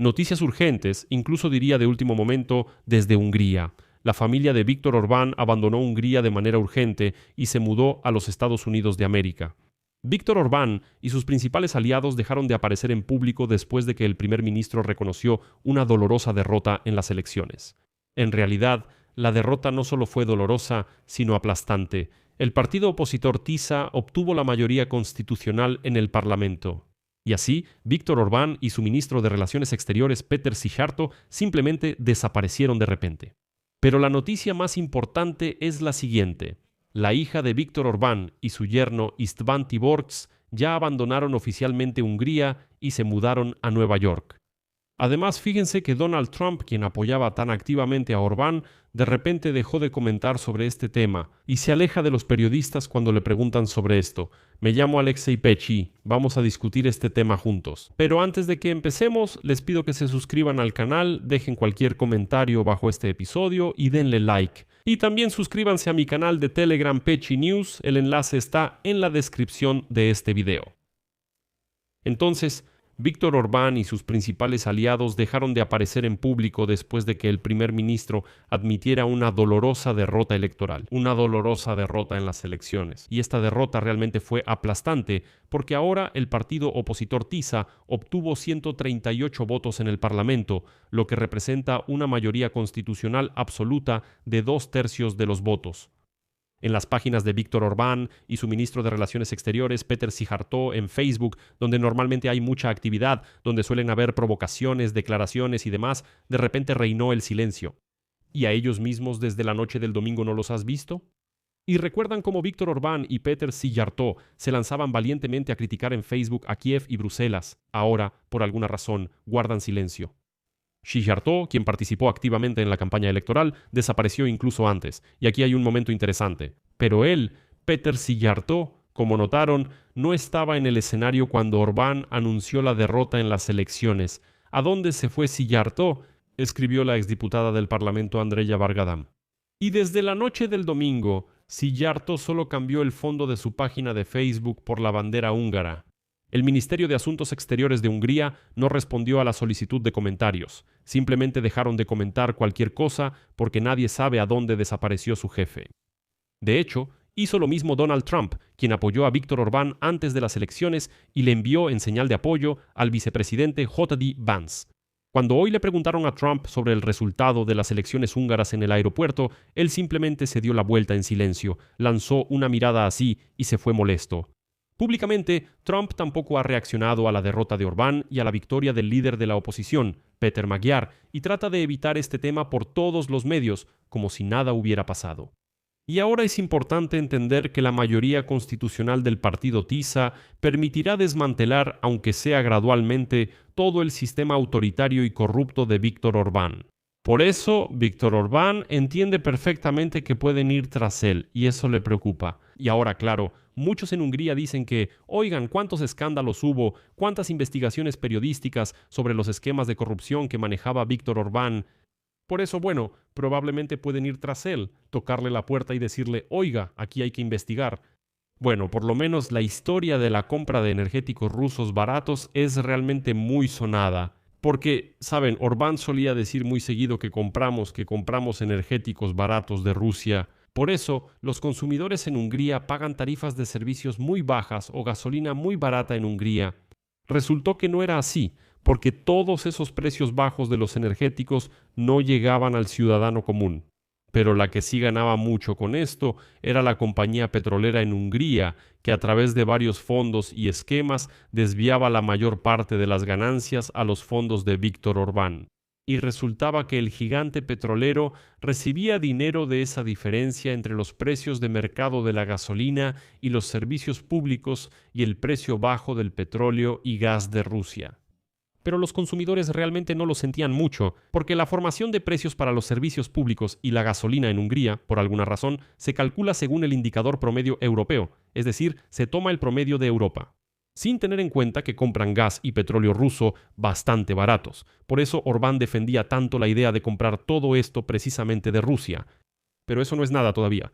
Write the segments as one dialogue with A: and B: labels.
A: Noticias urgentes, incluso diría de último momento, desde Hungría. La familia de Viktor Orbán abandonó Hungría de manera urgente y se mudó a los Estados Unidos de América. Viktor Orbán y sus principales aliados dejaron de aparecer en público después de que el primer ministro reconoció una dolorosa derrota en las elecciones. En realidad, la derrota no solo fue dolorosa, sino aplastante. El partido opositor TISA obtuvo la mayoría constitucional en el Parlamento. Y así, Viktor Orbán y su ministro de Relaciones Exteriores, Péter Szijjártó, simplemente desaparecieron de repente. Pero la noticia más importante es la siguiente. La hija de Viktor Orbán y su yerno István Tiborcs ya abandonaron oficialmente Hungría y se mudaron a Nueva York. Además, fíjense que Donald Trump, quien apoyaba tan activamente a Orbán, de repente dejó de comentar sobre este tema y se aleja de los periodistas cuando le preguntan sobre esto. Me llamo Alexei Pechi, vamos a discutir este tema juntos. Pero antes de que empecemos, les pido que se suscriban al canal, dejen cualquier comentario bajo este episodio y denle like. Y también suscríbanse a mi canal de Telegram Pechi News, el enlace está en la descripción de este video. Entonces, Viktor Orbán y sus principales aliados dejaron de aparecer en público después de que el primer ministro admitiera una dolorosa derrota electoral, una dolorosa derrota en las elecciones. Y esta derrota realmente fue aplastante porque ahora el partido opositor TISA obtuvo 138 votos en el Parlamento, lo que representa una mayoría constitucional absoluta de 2/3 de los votos. En las páginas de Viktor Orbán y su ministro de Relaciones Exteriores, Péter Szijjártó, en Facebook, donde normalmente hay mucha actividad, donde suelen haber provocaciones, declaraciones y demás, de repente reinó el silencio. ¿Y a ellos mismos desde la noche del domingo no los has visto? ¿Y recuerdan cómo Viktor Orbán y Péter Szijjártó se lanzaban valientemente a criticar en Facebook a Kiev y Bruselas? Ahora, por alguna razón, guardan silencio. Szijjártó, quien participó activamente en la campaña electoral, desapareció incluso antes, y aquí hay un momento interesante. Pero él, Péter Szijjártó, como notaron, no estaba en el escenario cuando Orbán anunció la derrota en las elecciones. ¿A dónde se fue Szijjártó?, escribió la exdiputada del Parlamento Andreya Vargadam. Y desde la noche del domingo, Szijjártó solo cambió el fondo de su página de Facebook por la bandera húngara. El Ministerio de Asuntos Exteriores de Hungría no respondió a la solicitud de comentarios. Simplemente dejaron de comentar cualquier cosa porque nadie sabe a dónde desapareció su jefe. De hecho, hizo lo mismo Donald Trump, quien apoyó a Viktor Orbán antes de las elecciones y le envió en señal de apoyo al vicepresidente J.D. Vance. Cuando hoy le preguntaron a Trump sobre el resultado de las elecciones húngaras en el aeropuerto, él simplemente se dio la vuelta en silencio, lanzó una mirada así y se fue molesto. Públicamente, Trump tampoco ha reaccionado a la derrota de Orbán y a la victoria del líder de la oposición, Péter Magyar, y trata de evitar este tema por todos los medios, como si nada hubiera pasado. Y ahora es importante entender que la mayoría constitucional del partido TISA permitirá desmantelar, aunque sea gradualmente, todo el sistema autoritario y corrupto de Viktor Orbán. Por eso, Viktor Orbán entiende perfectamente que pueden ir tras él, y eso le preocupa. Y ahora, claro, muchos en Hungría dicen que, oigan, cuántos escándalos hubo, cuántas investigaciones periodísticas sobre los esquemas de corrupción que manejaba Viktor Orbán. Por eso, bueno, probablemente pueden ir tras él, tocarle la puerta y decirle, oiga, aquí hay que investigar. Bueno, por lo menos la historia de la compra de energéticos rusos baratos es realmente muy sonada. Porque, saben, Orbán solía decir muy seguido que compramos energéticos baratos de Rusia. Por eso, los consumidores en Hungría pagan tarifas de servicios muy bajas o gasolina muy barata en Hungría. Resultó que no era así, porque todos esos precios bajos de los energéticos no llegaban al ciudadano común. Pero la que sí ganaba mucho con esto era la compañía petrolera en Hungría, que a través de varios fondos y esquemas desviaba la mayor parte de las ganancias a los fondos de Viktor Orbán. Y resultaba que el gigante petrolero recibía dinero de esa diferencia entre los precios de mercado de la gasolina y los servicios públicos y el precio bajo del petróleo y gas de Rusia. Pero los consumidores realmente no lo sentían mucho, porque la formación de precios para los servicios públicos y la gasolina en Hungría, por alguna razón, se calcula según el indicador promedio europeo, es decir, se toma el promedio de Europa, sin tener en cuenta que compran gas y petróleo ruso bastante baratos. Por eso Orbán defendía tanto la idea de comprar todo esto precisamente de Rusia. Pero eso no es nada todavía.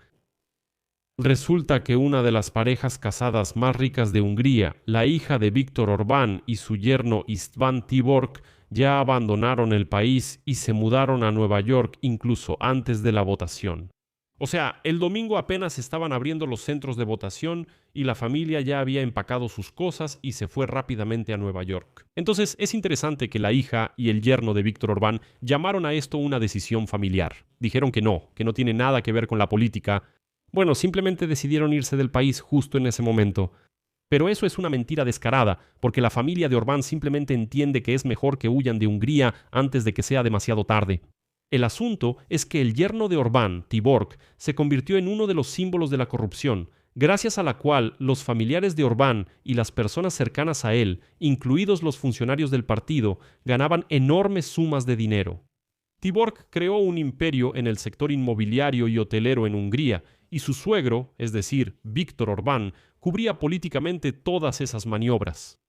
A: Resulta que una de las parejas casadas más ricas de Hungría, la hija de Viktor Orbán y su yerno István Tiborcs, ya abandonaron el país y se mudaron a Nueva York incluso antes de la votación. O sea, el domingo apenas estaban abriendo los centros de votación y la familia ya había empacado sus cosas y se fue rápidamente a Nueva York. Entonces es interesante que la hija y el yerno de Víctor Orbán llamaron a esto una decisión familiar. Dijeron que no tiene nada que ver con la política. Bueno, simplemente decidieron irse del país justo en ese momento. Pero eso es una mentira descarada, porque la familia de Orbán simplemente entiende que es mejor que huyan de Hungría antes de que sea demasiado tarde. El asunto es que el yerno de Orbán, Tibor, se convirtió en uno de los símbolos de la corrupción, gracias a la cual los familiares de Orbán y las personas cercanas a él, incluidos los funcionarios del partido, ganaban enormes sumas de dinero. Tibor creó un imperio en el sector inmobiliario y hotelero en Hungría, y su suegro, es decir, Víctor Orbán, cubría políticamente todas esas maniobras.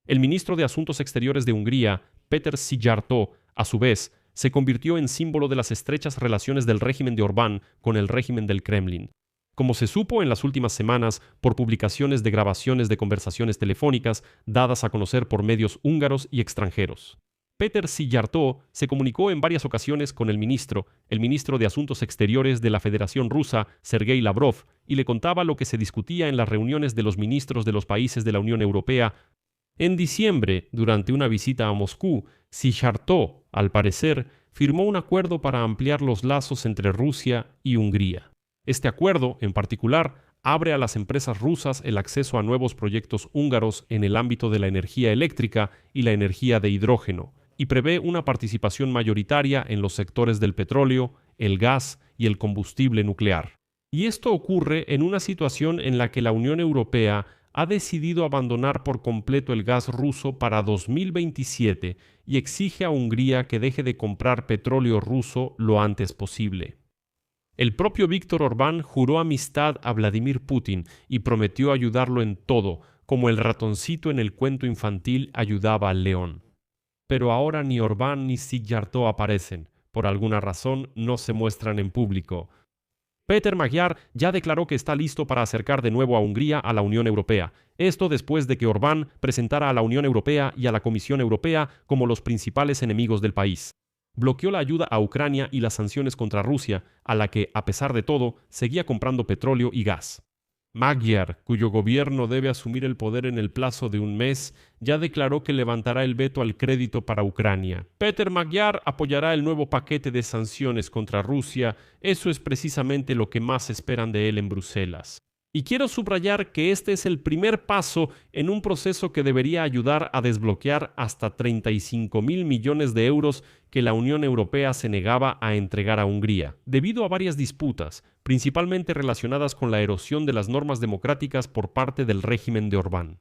A: El ministro de Asuntos Exteriores de Hungría, Péter Szijjártó, a su vez, se convirtió en símbolo de las estrechas relaciones del régimen de Orbán con el régimen del Kremlin. Como se supo en las últimas semanas por publicaciones de grabaciones de conversaciones telefónicas dadas a conocer por medios húngaros y extranjeros. Péter Szijjártó se comunicó en varias ocasiones con el ministro de Asuntos Exteriores de la Federación Rusa, Sergei Lavrov, y le contaba lo que se discutía en las reuniones de los ministros de los países de la Unión Europea. En diciembre, durante una visita a Moscú, Szijjártó, al parecer, firmó un acuerdo para ampliar los lazos entre Rusia y Hungría. Este acuerdo, en particular, abre a las empresas rusas el acceso a nuevos proyectos húngaros en el ámbito de la energía eléctrica y la energía de hidrógeno, y prevé una participación mayoritaria en los sectores del petróleo, el gas y el combustible nuclear. Y esto ocurre en una situación en la que la Unión Europea ha decidido abandonar por completo el gas ruso para 2027 y exige a Hungría que deje de comprar petróleo ruso lo antes posible. El propio Víctor Orbán juró amistad a Vladimir Putin y prometió ayudarlo en todo, como el ratoncito en el cuento infantil ayudaba al león. Pero ahora ni Orbán ni Szijjártó aparecen. Por alguna razón no se muestran en público. Péter Magyar ya declaró que está listo para acercar de nuevo a Hungría a la Unión Europea. Esto después de que Orbán presentara a la Unión Europea y a la Comisión Europea como los principales enemigos del país. Bloqueó la ayuda a Ucrania y las sanciones contra Rusia, a la que, a pesar de todo, seguía comprando petróleo y gas. Magyar, cuyo gobierno debe asumir el poder en el plazo de un mes, ya declaró que levantará el veto al crédito para Ucrania. Péter Magyar apoyará el nuevo paquete de sanciones contra Rusia. Eso es precisamente lo que más esperan de él en Bruselas. Y quiero subrayar que este es el primer paso en un proceso que debería ayudar a desbloquear hasta 35.000 millones de euros que la Unión Europea se negaba a entregar a Hungría, debido a varias disputas, principalmente relacionadas con la erosión de las normas democráticas por parte del régimen de Orbán.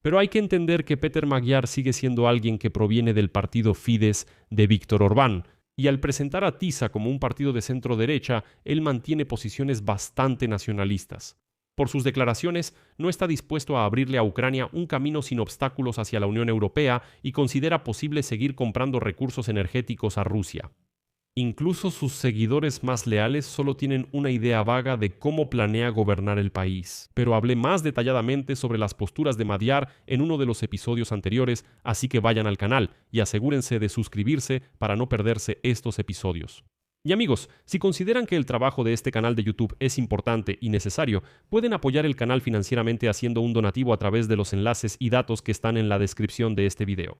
A: Pero hay que entender que Péter Magyar sigue siendo alguien que proviene del partido Fidesz de Víctor Orbán, y al presentar a TISA como un partido de centro-derecha, él mantiene posiciones bastante nacionalistas. Por sus declaraciones, no está dispuesto a abrirle a Ucrania un camino sin obstáculos hacia la Unión Europea y considera posible seguir comprando recursos energéticos a Rusia. Incluso sus seguidores más leales solo tienen una idea vaga de cómo planea gobernar el país. Pero hablé más detalladamente sobre las posturas de Magyar en uno de los episodios anteriores, así que vayan al canal y asegúrense de suscribirse para no perderse estos episodios. Y amigos, si consideran que el trabajo de este canal de YouTube es importante y necesario, pueden apoyar el canal financieramente haciendo un donativo a través de los enlaces y datos que están en la descripción de este video.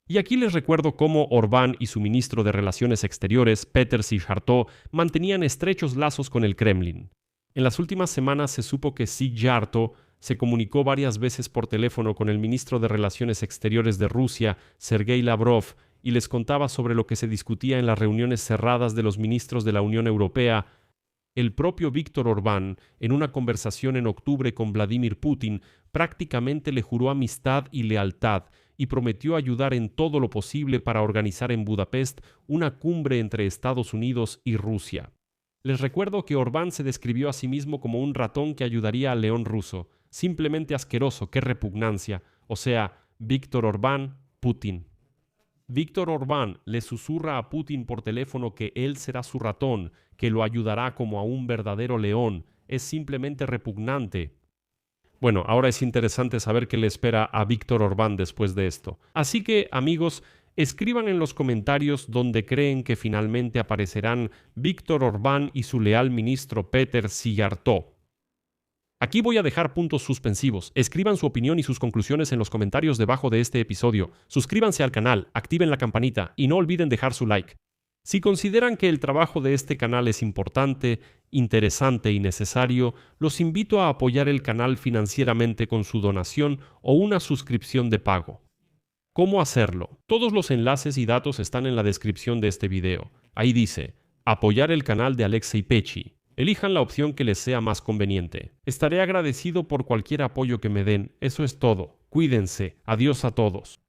A: Y aquí les recuerdo cómo Orbán y su ministro de Relaciones Exteriores, Péter Szijjártó, mantenían estrechos lazos con el Kremlin. En las últimas semanas se supo que Szijjártó se comunicó varias veces por teléfono con el ministro de Relaciones Exteriores de Rusia, Sergei Lavrov, y les contaba sobre lo que se discutía en las reuniones cerradas de los ministros de la Unión Europea. El propio Víctor Orbán, en una conversación en octubre con Vladimir Putin, prácticamente le juró amistad y lealtad y prometió ayudar en todo lo posible para organizar en Budapest una cumbre entre Estados Unidos y Rusia. Les recuerdo que Orbán se describió a sí mismo como un ratón que ayudaría al león ruso. Simplemente asqueroso, qué repugnancia. O sea, Víctor Orbán, Putin. Víctor Orbán le susurra a Putin por teléfono que él será su ratón, que lo ayudará como a un verdadero león. Es simplemente repugnante. Bueno, ahora es interesante saber qué le espera a Víctor Orbán después de esto. Así que, amigos, escriban en los comentarios donde creen que finalmente aparecerán Viktor Orbán y su leal ministro Péter Szijjártó. Aquí voy a dejar puntos suspensivos. Escriban su opinión y sus conclusiones en los comentarios debajo de este episodio. Suscríbanse al canal, activen la campanita y no olviden dejar su like. Si consideran que el trabajo de este canal es importante, interesante y necesario, los invito a apoyar el canal financieramente con su donación o una suscripción de pago. ¿Cómo hacerlo? Todos los enlaces y datos están en la descripción de este video. Ahí dice, apoyar el canal de Alexei Pechi. Elijan la opción que les sea más conveniente. Estaré agradecido por cualquier apoyo que me den. Eso es todo. Cuídense. Adiós a todos.